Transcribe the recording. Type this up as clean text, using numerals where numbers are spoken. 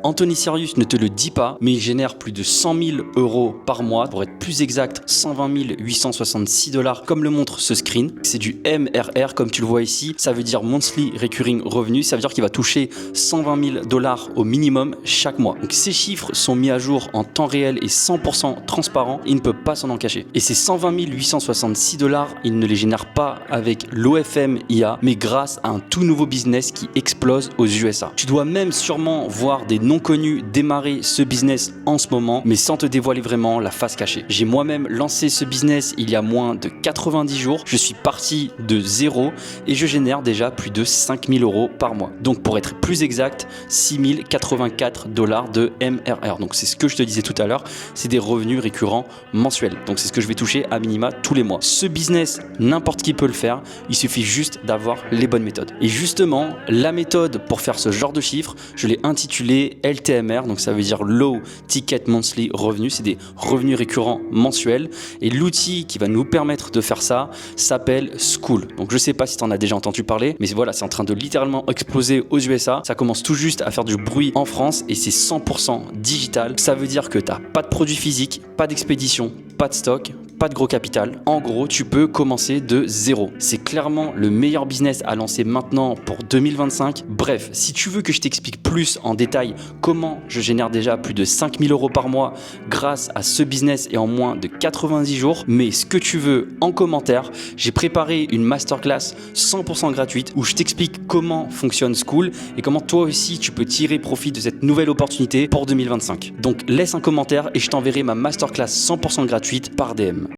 Anthony Serious ne te le dit pas, mais il génère plus de 100 000 euros par mois. Pour être plus exact, 120 866 $, comme le montre ce screen. C'est du MRR, comme tu le vois ici. Ça veut dire Monthly Recurring Revenue. Ça veut dire qu'il va toucher 120 000 $ au minimum chaque mois. Donc ces chiffres sont mis à jour en temps réel et 100% transparent. Il ne peut pas s'en en cacher. Et ces 120 866 $, il ne les génère pas avec l'OFM IA, mais grâce à un tout nouveau business qui explose aux USA. Tu dois même sûrement voir des non connus démarrer ce business en ce moment, mais sans te dévoiler vraiment la face cachée. J'ai moi-même lancé ce business il y a moins de 90 jours. Je suis parti de zéro et je génère déjà plus de 5 000 € par mois. Donc pour être plus exact, 6 084 $ de MRR. Donc c'est ce que je te disais tout à l'heure, c'est des revenus récurrents mensuels. Donc c'est ce que je vais toucher à minima tous les mois. Ce business, n'importe qui peut le faire, il suffit juste d'avoir les bonnes méthodes. Et justement, la méthode pour faire ce genre de chiffres, je l'ai intitulé LTMR, donc ça veut dire Low Ticket Monthly Revenue, c'est des revenus récurrents mensuels. Et l'outil qui va nous permettre de faire ça s'appelle Skool. Donc je sais pas si tu en as déjà entendu parler, mais voilà, c'est en train de littéralement exploser aux USA. Ça commence tout juste à faire du bruit en France et c'est 100% digital. Ça veut dire que tu n'as pas de produit physique, pas d'expédition, pas de stock, pas de gros capital. En gros, tu peux commencer de zéro. C'est clairement le meilleur business à lancer maintenant pour 2025. Bref, si tu veux que je t'explique plus en détail comment je génère déjà plus de 5 000 € par mois grâce à ce business et en moins de 90 jours, mets ce que tu veux en commentaire. J'ai préparé une masterclass 100% gratuite où je t'explique comment fonctionne Skool et comment toi aussi tu peux tirer profit de cette nouvelle opportunité pour 2025. Donc laisse un commentaire et je t'enverrai ma masterclass 100% gratuite par DM.